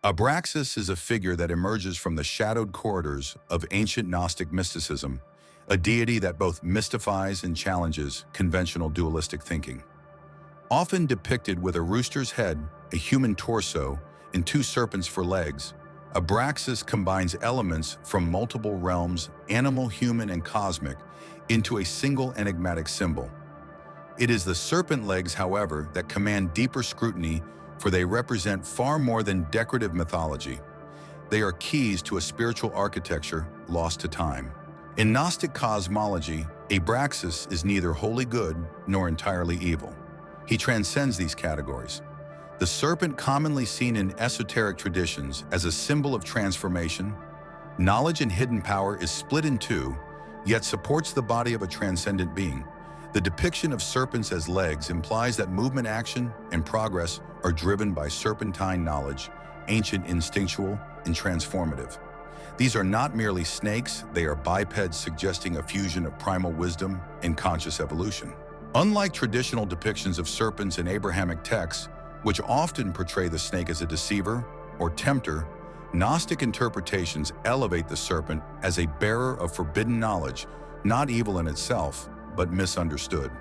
Abraxas is a figure that emerges from the shadowed corridors of ancient Gnostic mysticism, a deity that both mystifies and challenges conventional dualistic thinking. Often depicted with a rooster's head, a human torso, and two serpents for legs, Abraxas combines elements from multiple realms, animal, human, and cosmic, into a single enigmatic symbol. It is the serpent legs, however, that command deeper scrutiny, for they represent far more than decorative mythology. They are keys to a spiritual architecture lost to time. In Gnostic cosmology, Abraxas is neither wholly good nor entirely evil. He transcends these categories. The serpent, commonly seen in esoteric traditions as a symbol of transformation, knowledge, and hidden power, is split in two, yet supports the body of a transcendent being. The depiction of serpents as legs implies that movement, action, and progress are driven by serpentine knowledge, ancient, instinctual, and transformative. These are not merely snakes, they are bipeds, suggesting a fusion of primal wisdom and conscious evolution. Unlike traditional depictions of serpents in Abrahamic texts, which often portray the snake as a deceiver or tempter, Gnostic interpretations elevate the serpent as a bearer of forbidden knowledge, not evil in itself, but misunderstood.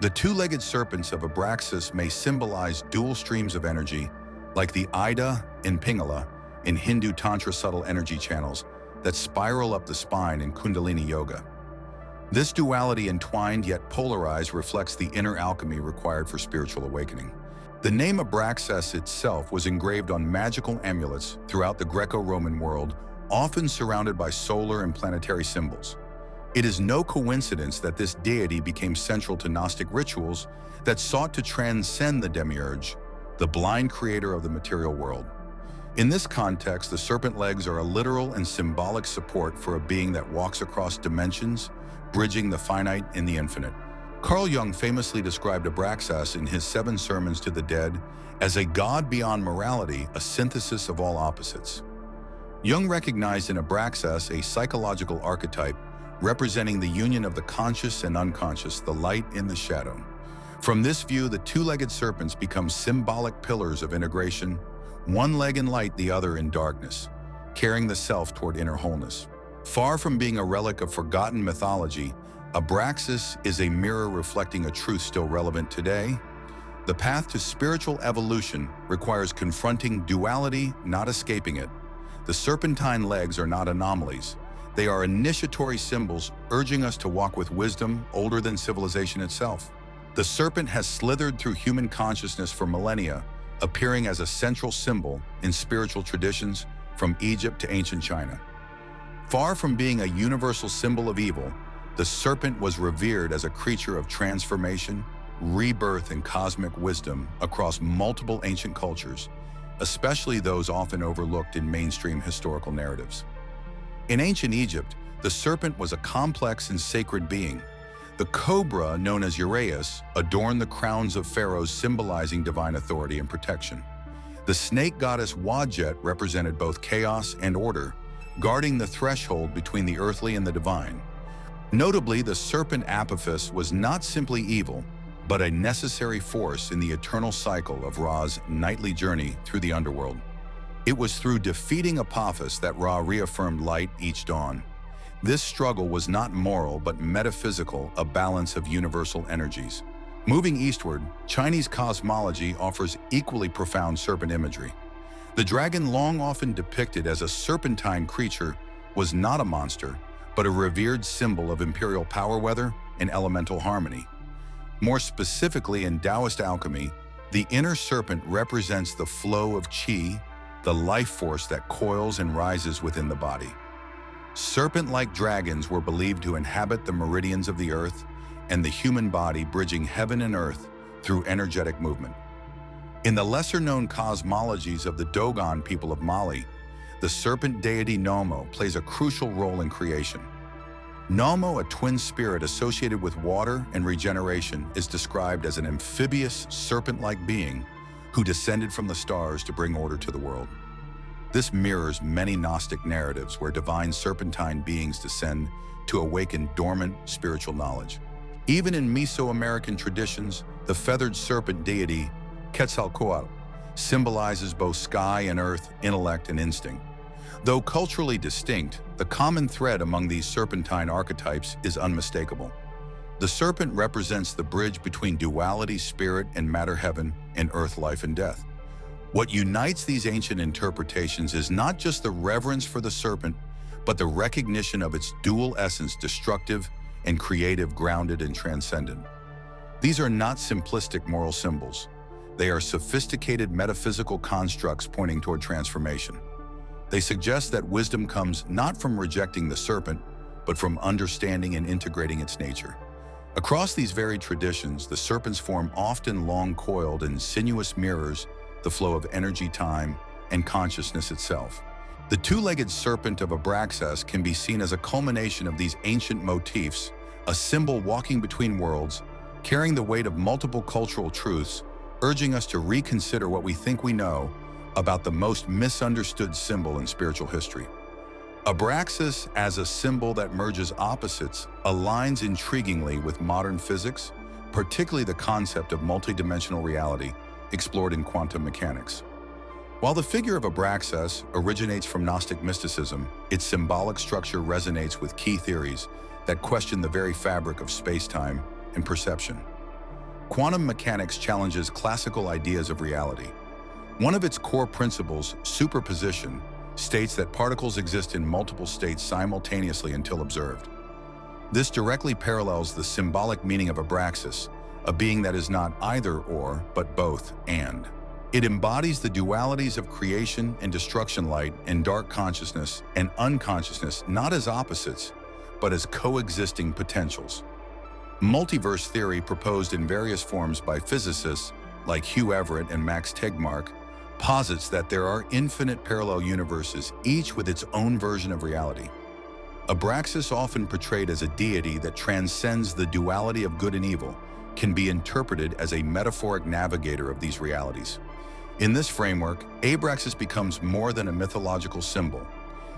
The two-legged serpents of Abraxas may symbolize dual streams of energy, like the Ida and Pingala in Hindu Tantra subtle energy channels that spiral up the spine in Kundalini Yoga. This duality, entwined yet polarized, reflects the inner alchemy required for spiritual awakening. The name Abraxas itself was engraved on magical amulets throughout the Greco-Roman world, often surrounded by solar and planetary symbols. It is no coincidence that this deity became central to Gnostic rituals that sought to transcend the demiurge, the blind creator of the material world. In this context, the serpent legs are a literal and symbolic support for a being that walks across dimensions, bridging the finite and the infinite. Carl Jung famously described Abraxas in his 7 Sermons to the Dead as a god beyond morality, a synthesis of all opposites. Jung recognized in Abraxas a psychological archetype representing the union of the conscious and unconscious, the light and the shadow. From this view, the two-legged serpents become symbolic pillars of integration, one leg in light, the other in darkness, carrying the self toward inner wholeness. Far from being a relic of forgotten mythology, Abraxas is a mirror reflecting a truth still relevant today. The path to spiritual evolution requires confronting duality, not escaping it. The serpentine legs are not anomalies. They are initiatory symbols urging us to walk with wisdom older than civilization itself. The serpent has slithered through human consciousness for millennia, appearing as a central symbol in spiritual traditions from Egypt to ancient China. Far from being a universal symbol of evil, the serpent was revered as a creature of transformation, rebirth, and cosmic wisdom across multiple ancient cultures, especially those often overlooked in mainstream historical narratives. In ancient Egypt, the serpent was a complex and sacred being. The cobra, known as Uraeus, adorned the crowns of pharaohs, symbolizing divine authority and protection. The snake goddess Wadjet represented both chaos and order, guarding the threshold between the earthly and the divine. Notably, the serpent Apophis was not simply evil, but a necessary force in the eternal cycle of Ra's nightly journey through the underworld. It was through defeating Apophis that Ra reaffirmed light each dawn. This struggle was not moral but metaphysical, a balance of universal energies. Moving eastward, Chinese cosmology offers equally profound serpent imagery. The dragon, long often depicted as a serpentine creature, was not a monster, but a revered symbol of imperial power, weather, and elemental harmony. More specifically, in Taoist alchemy, the inner serpent represents the flow of qi, the life force that coils and rises within the body. Serpent-like dragons were believed to inhabit the meridians of the earth and the human body, bridging heaven and earth through energetic movement. In the lesser-known cosmologies of the Dogon people of Mali, the serpent deity Nomo plays a crucial role in creation. Nomo, a twin spirit associated with water and regeneration, is described as an amphibious, serpent-like being who descended from the stars to bring order to the world. This mirrors many Gnostic narratives where divine serpentine beings descend to awaken dormant spiritual knowledge. Even in Mesoamerican traditions, the feathered serpent deity Quetzalcoatl symbolizes both sky and earth, intellect and instinct. Though culturally distinct, the common thread among these serpentine archetypes is unmistakable. The serpent represents the bridge between duality, spirit and matter, heaven and earth, life and death. What unites these ancient interpretations is not just the reverence for the serpent, but the recognition of its dual essence, destructive and creative, grounded and transcendent. These are not simplistic moral symbols. They are sophisticated metaphysical constructs pointing toward transformation. They suggest that wisdom comes not from rejecting the serpent, but from understanding and integrating its nature. Across these varied traditions, the serpent's form, often long-coiled and sinuous, mirrors the flow of energy, time, and consciousness itself. The two-legged serpent of Abraxas can be seen as a culmination of these ancient motifs, a symbol walking between worlds, carrying the weight of multiple cultural truths, urging us to reconsider what we think we know about the most misunderstood symbol in spiritual history. Abraxas, as a symbol that merges opposites, aligns intriguingly with modern physics, particularly the concept of multidimensional reality explored in quantum mechanics. While the figure of Abraxas originates from Gnostic mysticism, its symbolic structure resonates with key theories that question the very fabric of space-time and perception. Quantum mechanics challenges classical ideas of reality. One of its core principles, superposition, states that particles exist in multiple states simultaneously until observed. This directly parallels the symbolic meaning of Abraxas, a being that is not either or, but both and. It embodies the dualities of creation and destruction, light and dark, consciousness and unconsciousness, not as opposites, but as coexisting potentials. Multiverse theory, proposed in various forms by physicists like Hugh Everett and Max Tegmark, posits that there are infinite parallel universes, each with its own version of reality. Abraxas, often portrayed as a deity that transcends the duality of good and evil, can be interpreted as a metaphoric navigator of these realities. In this framework, Abraxas becomes more than a mythological symbol.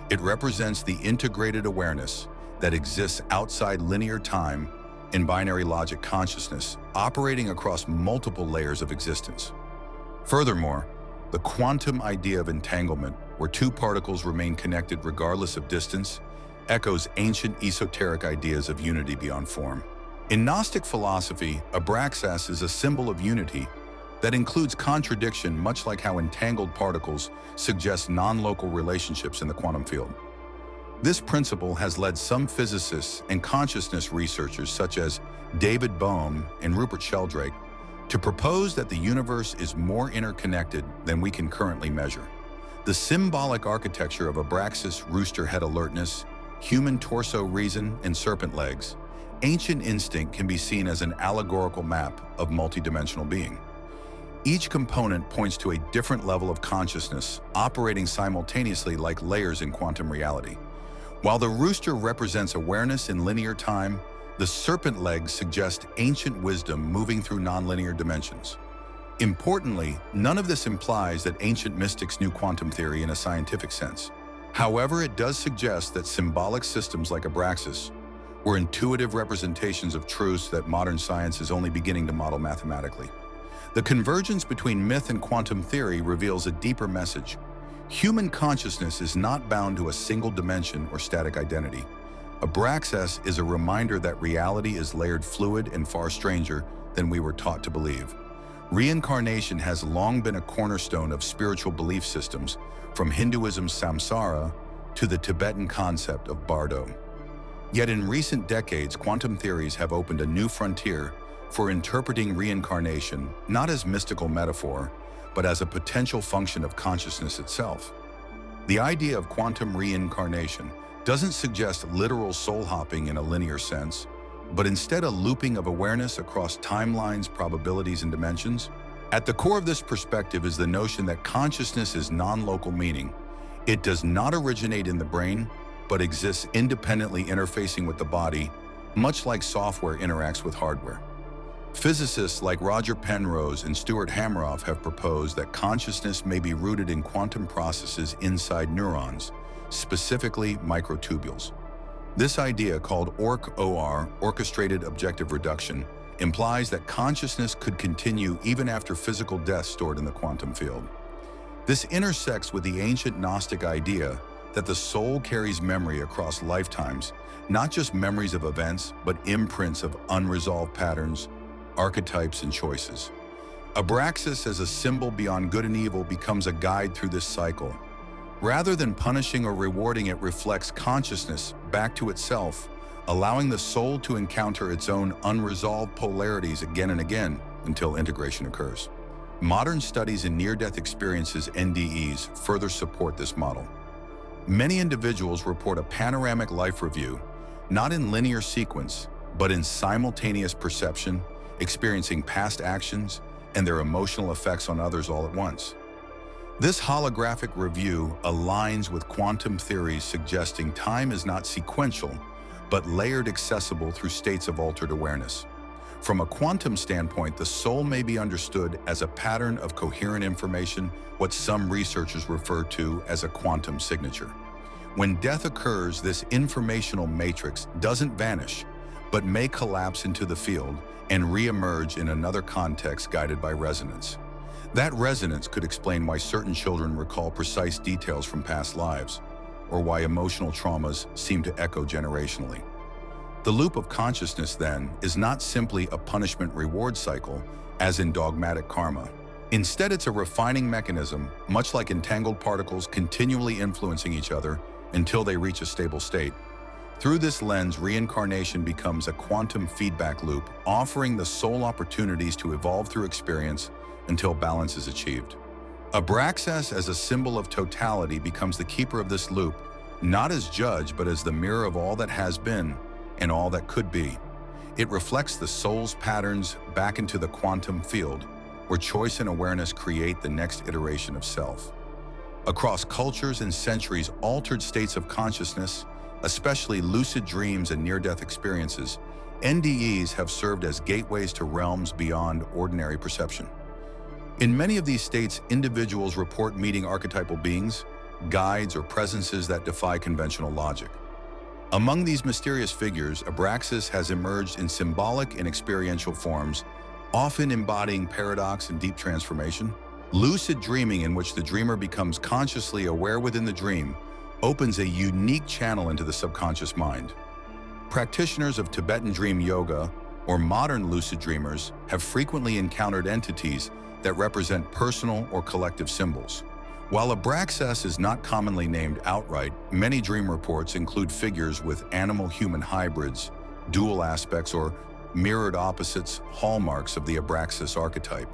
It represents the integrated awareness that exists outside linear time and binary logic consciousness, operating across multiple layers of existence. Furthermore, the quantum idea of entanglement, where two particles remain connected regardless of distance, echoes ancient esoteric ideas of unity beyond form. In Gnostic philosophy, Abraxas is a symbol of unity that includes contradiction, much like how entangled particles suggest non-local relationships in the quantum field. This principle has led some physicists and consciousness researchers such as David Bohm and Rupert Sheldrake to propose that the universe is more interconnected than we can currently measure. The symbolic architecture of Abraxas, rooster head alertness, human torso reason, and serpent legs, ancient instinct, can be seen as an allegorical map of multidimensional being. Each component points to a different level of consciousness, operating simultaneously like layers in quantum reality. While the rooster represents awareness in linear time, the serpent legs suggest ancient wisdom moving through nonlinear dimensions. Importantly, none of this implies that ancient mystics knew quantum theory in a scientific sense. However, it does suggest that symbolic systems like Abraxas were intuitive representations of truths that modern science is only beginning to model mathematically. The convergence between myth and quantum theory reveals a deeper message. Human consciousness is not bound to a single dimension or static identity. Abraxas is a reminder that reality is layered, fluid, and far stranger than we were taught to believe. Reincarnation has long been a cornerstone of spiritual belief systems, from Hinduism's samsara to the Tibetan concept of bardo. Yet in recent decades, quantum theories have opened a new frontier for interpreting reincarnation not as mystical metaphor, but as a potential function of consciousness itself. The idea of quantum reincarnation doesn't suggest literal soul hopping in a linear sense, but instead a looping of awareness across timelines, probabilities, and dimensions. At the core of this perspective is the notion that consciousness is non-local, meaning it does not originate in the brain, but exists independently, interfacing with the body, much like software interacts with hardware. Physicists like Roger Penrose and Stuart Hameroff have proposed that consciousness may be rooted in quantum processes inside neurons, specifically microtubules. This idea, called OR, orchestrated objective reduction, implies that consciousness could continue even after physical death stored in the quantum field. This intersects with the ancient Gnostic idea that the soul carries memory across lifetimes, not just memories of events, but imprints of unresolved patterns, archetypes, and choices. Abraxas as a symbol beyond good and evil becomes a guide through this cycle. Rather than punishing or rewarding, it reflects consciousness back to itself, allowing the soul to encounter its own unresolved polarities again and again until integration occurs. Modern studies in near-death experiences, NDEs, further support this model. Many individuals report a panoramic life review, not in linear sequence, but in simultaneous perception, experiencing past actions and their emotional effects on others all at once. This holographic review aligns with quantum theories suggesting time is not sequential, but layered, accessible through states of altered awareness. From a quantum standpoint, the soul may be understood as a pattern of coherent information, what some researchers refer to as a quantum signature. When death occurs, this informational matrix doesn't vanish, but may collapse into the field and re-emerge in another context guided by resonance. That resonance could explain why certain children recall precise details from past lives, or why emotional traumas seem to echo generationally. The loop of consciousness, then, is not simply a punishment-reward cycle, as in dogmatic karma. Instead, it's a refining mechanism, much like entangled particles continually influencing each other until they reach a stable state. Through this lens, reincarnation becomes a quantum feedback loop, offering the soul opportunities to evolve through experience until balance is achieved. Abraxas as a symbol of totality becomes the keeper of this loop, not as judge, but as the mirror of all that has been and all that could be. It reflects the soul's patterns back into the quantum field, where choice and awareness create the next iteration of self. Across cultures and centuries, altered states of consciousness, especially lucid dreams and near-death experiences, NDEs have served as gateways to realms beyond ordinary perception. In many of these states, individuals report meeting archetypal beings, guides, or presences that defy conventional logic. Among these mysterious figures, Abraxas has emerged in symbolic and experiential forms, often embodying paradox and deep transformation. Lucid dreaming, in which the dreamer becomes consciously aware within the dream, opens a unique channel into the subconscious mind. Practitioners of Tibetan dream yoga or modern lucid dreamers have frequently encountered entities that represent personal or collective symbols. While Abraxas is not commonly named outright, many dream reports include figures with animal-human hybrids, dual aspects, or mirrored opposites, hallmarks of the Abraxas archetype.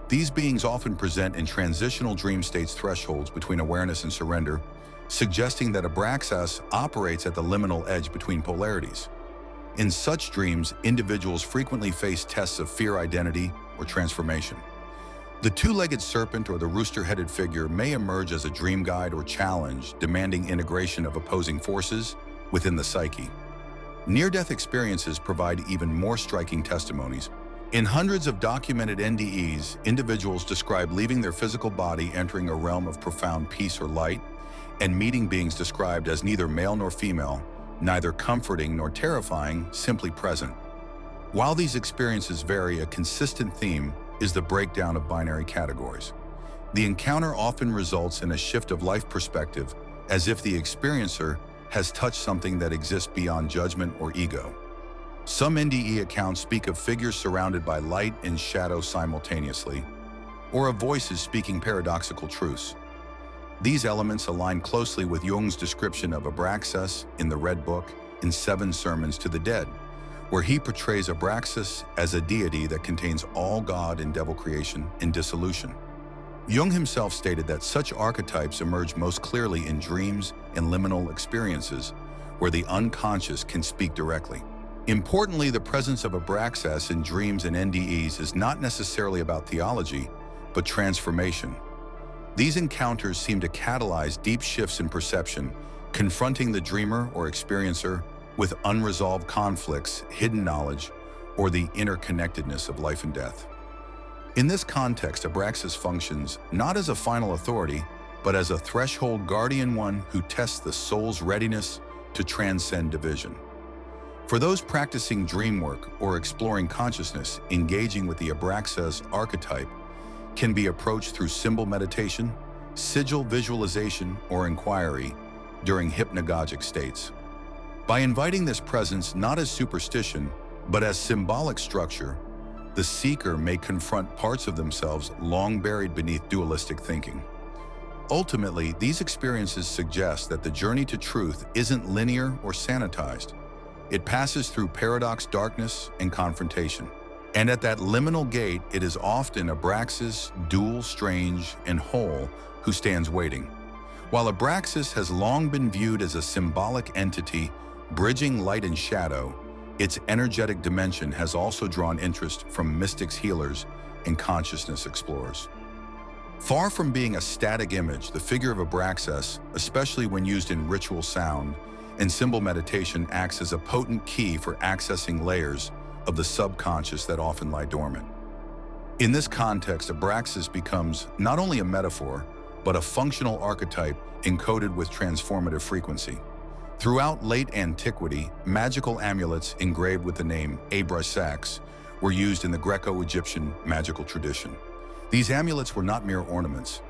These beings often present in transitional dream states, thresholds between awareness and surrender, suggesting that Abraxas operates at the liminal edge between polarities. In such dreams, individuals frequently face tests of fear, identity, or transformation. The two-legged serpent or the rooster-headed figure may emerge as a dream guide or challenge, demanding integration of opposing forces within the psyche. Near-death experiences provide even more striking testimonies. In hundreds of documented NDEs, individuals describe leaving their physical body, entering a realm of profound peace or light, and meeting beings described as neither male nor female, neither comforting nor terrifying, simply present. While these experiences vary, a consistent theme is the breakdown of binary categories. The encounter often results in a shift of life perspective, as if the experiencer has touched something that exists beyond judgment or ego. Some NDE accounts speak of figures surrounded by light and shadow simultaneously, or of voices speaking paradoxical truths. These elements align closely with Jung's description of Abraxas in the Red Book in 7 Sermons to the Dead, where he portrays Abraxas as a deity that contains all God and devil creation and dissolution. Jung himself stated that such archetypes emerge most clearly in dreams and liminal experiences, where the unconscious can speak directly. Importantly, the presence of Abraxas in dreams and NDEs is not necessarily about theology, but transformation. These encounters seem to catalyze deep shifts in perception, confronting the dreamer or experiencer with unresolved conflicts, hidden knowledge, or the interconnectedness of life and death. In this context, Abraxas functions not as a final authority, but as a threshold guardian, one who tests the soul's readiness to transcend division. For those practicing dream work or exploring consciousness, engaging with the Abraxas archetype can be approached through symbol meditation, sigil visualization, or inquiry during hypnagogic states. By inviting this presence not as superstition, but as symbolic structure, the seeker may confront parts of themselves long buried beneath dualistic thinking. Ultimately, these experiences suggest that the journey to truth isn't linear or sanitized. It passes through paradox, darkness, and confrontation. And at that liminal gate, it is often Abraxas, dual, strange, and whole, who stands waiting. While Abraxas has long been viewed as a symbolic entity bridging light and shadow, its energetic dimension has also drawn interest from mystics, healers, and consciousness explorers. Far from being a static image, the figure of Abraxas, especially when used in ritual sound and symbol meditation, acts as a potent key for accessing layers of the subconscious that often lie dormant. In this context, Abraxas becomes not only a metaphor, but a functional archetype encoded with transformative frequency. Throughout late antiquity, magical amulets engraved with the name Abraxas were used in the Greco-Egyptian magical tradition. These amulets were not mere ornaments.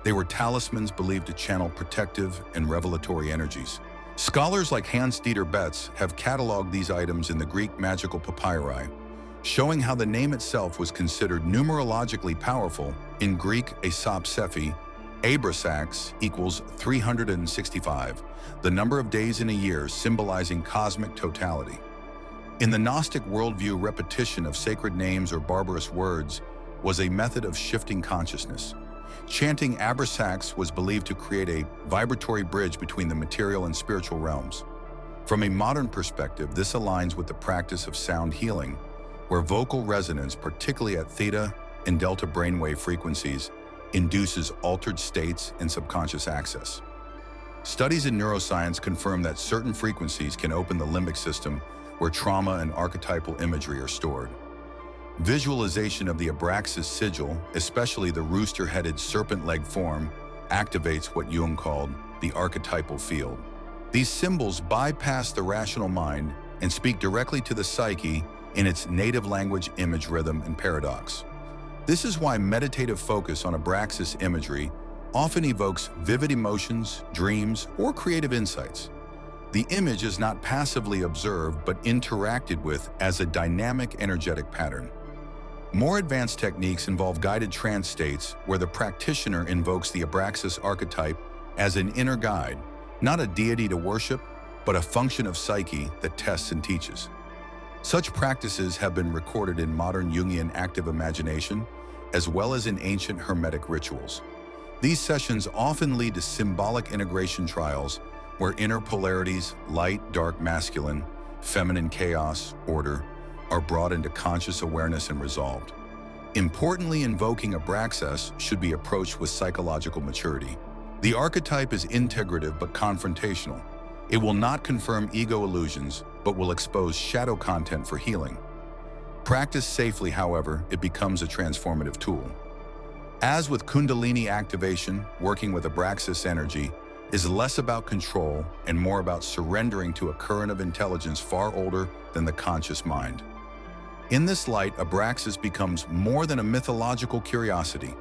They were talismans believed to channel protective and revelatory energies. Scholars like Hans-Dieter Betz have cataloged these items in the Greek magical papyri, showing how the name itself was considered numerologically powerful. In Greek, Aesop-Sephi, Abraxas equals 365, the number of days in a year, symbolizing cosmic totality. In the Gnostic worldview, repetition of sacred names or barbarous words was a method of shifting consciousness. Chanting Abraxas was believed to create a vibratory bridge between the material and spiritual realms. From a modern perspective, this aligns with the practice of sound healing, where vocal resonance, particularly at theta and delta brainwave frequencies, induces altered states and subconscious access. Studies in neuroscience confirm that certain frequencies can open the limbic system, where trauma and archetypal imagery are stored. Visualization of the Abraxas sigil, especially the rooster-headed serpent-leg form, activates what Jung called the archetypal field. These symbols bypass the rational mind and speak directly to the psyche in its native language, image, rhythm, and paradox. This is why meditative focus on Abraxas imagery often evokes vivid emotions, dreams, or creative insights. The image is not passively observed but interacted with as a dynamic, energetic pattern. More advanced techniques involve guided trance states where the practitioner invokes the Abraxas archetype as an inner guide, not a deity to worship, but a function of psyche that tests and teaches. Such practices have been recorded in modern Jungian active imagination, as well as in ancient Hermetic rituals. These sessions often lead to symbolic integration trials where inner polarities, light, dark, masculine, feminine, chaos, order, are brought into conscious awareness and resolved. Importantly, invoking Abraxas should be approached with psychological maturity. The archetype is integrative but confrontational. It will not confirm ego illusions, but will expose shadow content for healing. Practiced safely, however, it becomes a transformative tool. As with Kundalini activation, working with Abraxas energy is less about control and more about surrendering to a current of intelligence far older than the conscious mind. In this light, Abraxas becomes more than a mythological curiosity.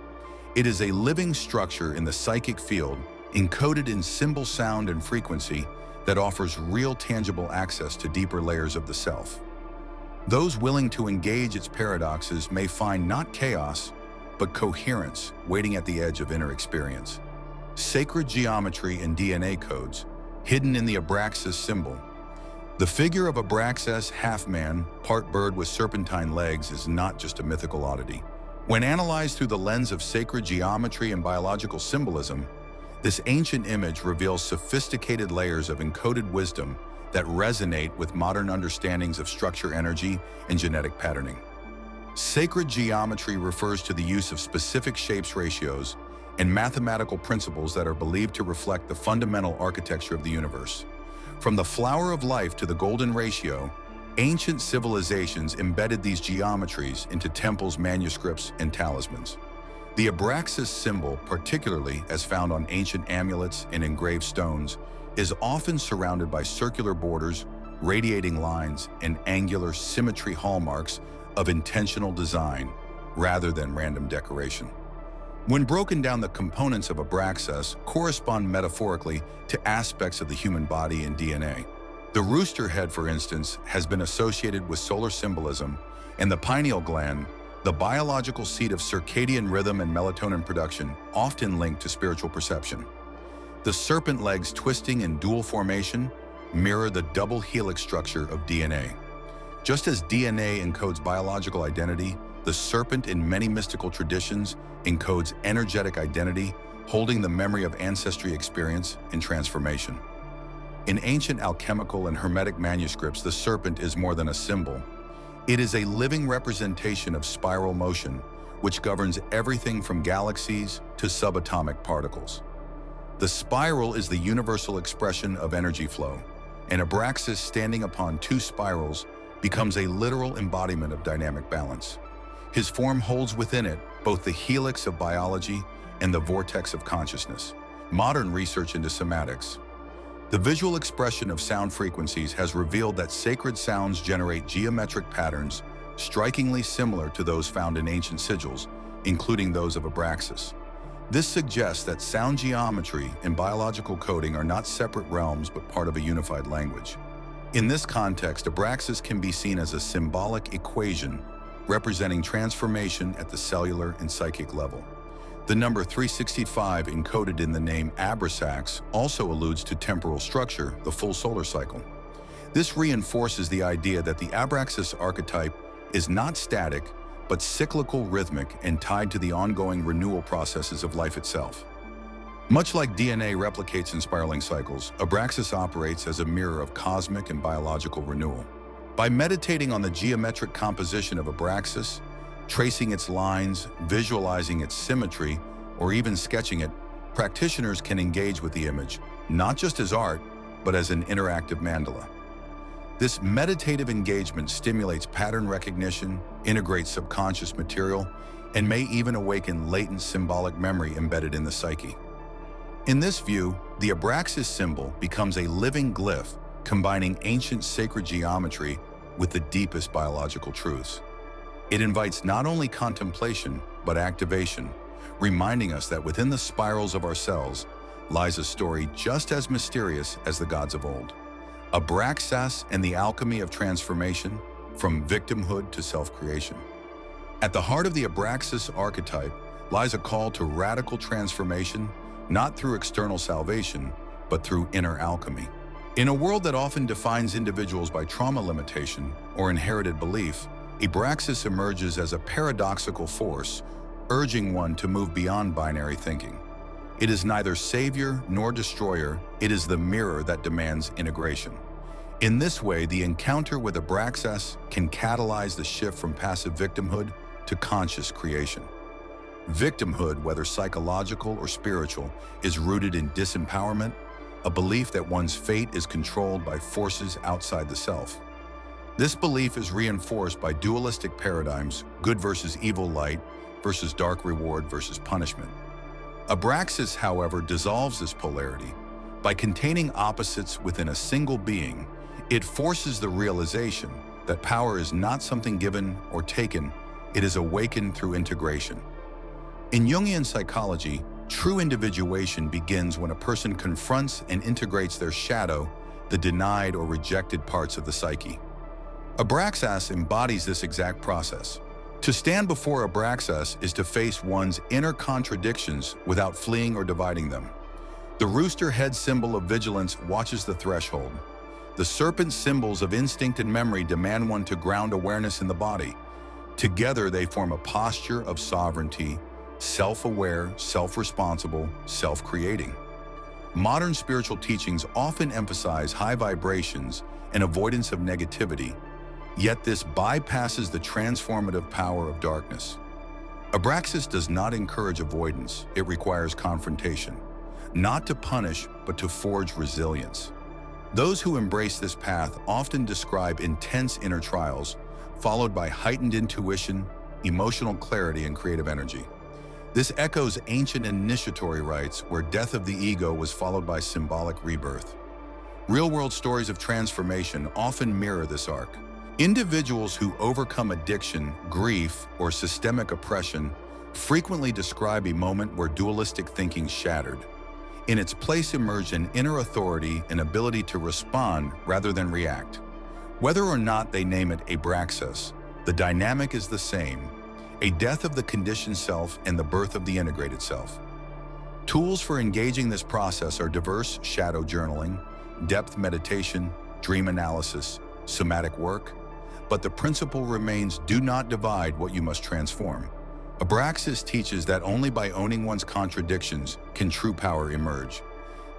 It is a living structure in the psychic field, encoded in symbol, sound, and frequency that offers real, tangible access to deeper layers of the self. Those willing to engage its paradoxes may find not chaos, but coherence waiting at the edge of inner experience. Sacred geometry and DNA codes, hidden in the Abraxas symbol. The figure of Abraxas, half-man, part bird with serpentine legs, is not just a mythical oddity. When analyzed through the lens of sacred geometry and biological symbolism, this ancient image reveals sophisticated layers of encoded wisdom that resonate with modern understandings of structure, energy, and genetic patterning. Sacred geometry refers to the use of specific shapes, ratios, and mathematical principles that are believed to reflect the fundamental architecture of the universe. From the flower of life to the golden ratio, ancient civilizations embedded these geometries into temples, manuscripts, and talismans. The Abraxas symbol, particularly as found on ancient amulets and engraved stones, is often surrounded by circular borders radiating lines, and angular symmetry hallmarks of intentional design rather than random decoration. When broken down, the components of Abraxas correspond metaphorically to aspects of the human body and DNA. The rooster head, for instance, has been associated with solar symbolism, and the pineal gland, the biological seat of circadian rhythm and melatonin production, often linked to spiritual perception. The serpent legs twisting in dual formation mirror the double helix structure of DNA. Just as DNA encodes biological identity, the serpent in many mystical traditions encodes energetic identity, holding the memory of ancestry experience and transformation. In ancient alchemical and hermetic manuscripts, the serpent is more than a symbol. It is a living representation of spiral motion, which governs everything from galaxies to subatomic particles. The spiral is the universal expression of energy flow, and Abraxas standing upon two spirals becomes a literal embodiment of dynamic balance. His form holds within it both the helix of biology and the vortex of consciousness. Modern research into somatics. The visual expression of sound frequencies has revealed that sacred sounds generate geometric patterns strikingly similar to those found in ancient sigils, including those of Abraxas. This suggests that sound geometry and biological coding are not separate realms but part of a unified language. In this context, Abraxas can be seen as a symbolic equation representing transformation at the cellular and psychic level. The number 365 encoded in the name Abraxas also alludes to temporal structure, the full solar cycle. This reinforces the idea that the Abraxas archetype is not static, but cyclical, rhythmic, and tied to the ongoing renewal processes of life itself. Much like DNA replicates in spiraling cycles, Abraxas operates as a mirror of cosmic and biological renewal. By meditating on the geometric composition of Abraxas, tracing its lines, visualizing its symmetry, or even sketching it, practitioners can engage with the image, not just as art, but as an interactive mandala. This meditative engagement stimulates pattern recognition, integrates subconscious material, and may even awaken latent symbolic memory embedded in the psyche. In this view, the Abraxas symbol becomes a living glyph, combining ancient sacred geometry with the deepest biological truths. It invites not only contemplation, but activation, reminding us that within the spirals of our cells lies a story just as mysterious as the gods of old. Abraxas and the alchemy of transformation, from victimhood to self-creation. At the heart of the Abraxas archetype lies a call to radical transformation, not through external salvation, but through inner alchemy. In a world that often defines individuals by trauma limitation or inherited belief, Abraxas emerges as a paradoxical force, urging one to move beyond binary thinking. It is neither savior nor destroyer, it is the mirror that demands integration. In this way, the encounter with Abraxas can catalyze the shift from passive victimhood to conscious creation. Victimhood, whether psychological or spiritual, is rooted in disempowerment, a belief that one's fate is controlled by forces outside the self. This belief is reinforced by dualistic paradigms, good versus evil, light versus dark, reward versus punishment. Abraxas, however, dissolves this polarity. By containing opposites within a single being, it forces the realization that power is not something given or taken, it is awakened through integration. In Jungian psychology, true individuation begins when a person confronts and integrates their shadow, the denied or rejected parts of the psyche. Abraxas embodies this exact process. To stand before Abraxas is to face one's inner contradictions without fleeing or dividing them. The rooster head symbol of vigilance watches the threshold. The serpent symbols of instinct and memory demand one to ground awareness in the body. Together, they form a posture of sovereignty, self-aware, self-responsible, self-creating. Modern spiritual teachings often emphasize high vibrations and avoidance of negativity, yet this bypasses the transformative power of darkness. Abraxas does not encourage avoidance, it requires confrontation, not to punish, but to forge resilience. Those who embrace this path often describe intense inner trials, followed by heightened intuition, emotional clarity, and creative energy. This echoes ancient initiatory rites where death of the ego was followed by symbolic rebirth. Real-world stories of transformation often mirror this arc. Individuals who overcome addiction, grief, or systemic oppression frequently describe a moment where dualistic thinking shattered. In its place emerged an inner authority and ability to respond rather than react. Whether or not they name it Abraxas, the dynamic is the same: a death of the conditioned self and the birth of the integrated self. Tools for engaging this process are diverse: shadow journaling, depth meditation, dream analysis, somatic work. But the principle remains: do not divide what you must transform. Abraxas teaches that only by owning one's contradictions can true power emerge.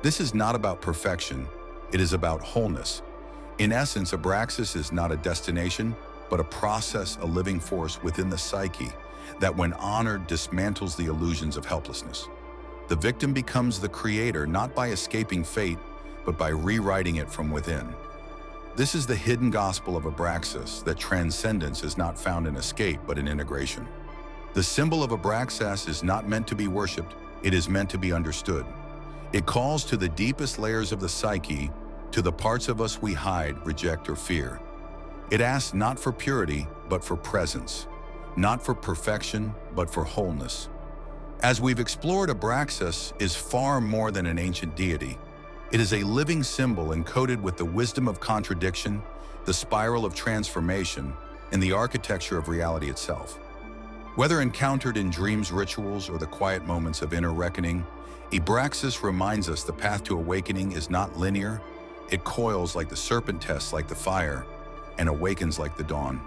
This is not about perfection, it is about wholeness. In essence, Abraxas is not a destination, but a process, a living force within the psyche that, when honored, dismantles the illusions of helplessness. The victim becomes the creator, not by escaping fate, but by rewriting it from within. This is the hidden gospel of Abraxas, that transcendence is not found in escape, but in integration. The symbol of Abraxas is not meant to be worshipped, it is meant to be understood. It calls to the deepest layers of the psyche, to the parts of us we hide, reject, or fear. It asks not for purity, but for presence, not for perfection, but for wholeness. As we've explored, Abraxas is far more than an ancient deity. It is a living symbol encoded with the wisdom of contradiction, the spiral of transformation, and the architecture of reality itself. Whether encountered in dreams, rituals, or the quiet moments of inner reckoning, Abraxas reminds us the path to awakening is not linear. It coils like the serpent, tests like the fire, and awakens like the dawn.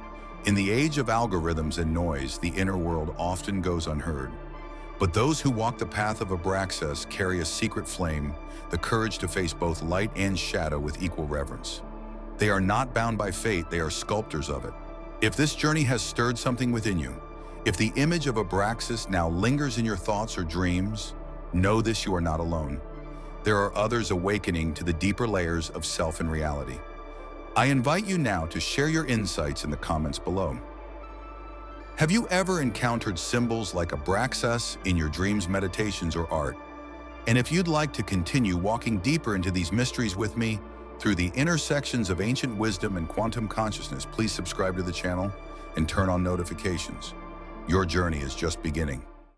In the age of algorithms and noise, the inner world often goes unheard. But those who walk the path of Abraxas carry a secret flame, the courage to face both light and shadow with equal reverence. They are not bound by fate, they are sculptors of it. If this journey has stirred something within you, if the image of Abraxas now lingers in your thoughts or dreams, know this: you are not alone. There are others awakening to the deeper layers of self and reality. I invite you now to share your insights in the comments below. Have you ever encountered symbols like Abraxas in your dreams, meditations, or art? And if you'd like to continue walking deeper into these mysteries with me through the intersections of ancient wisdom and quantum consciousness, please subscribe to the channel and turn on notifications. Your journey is just beginning.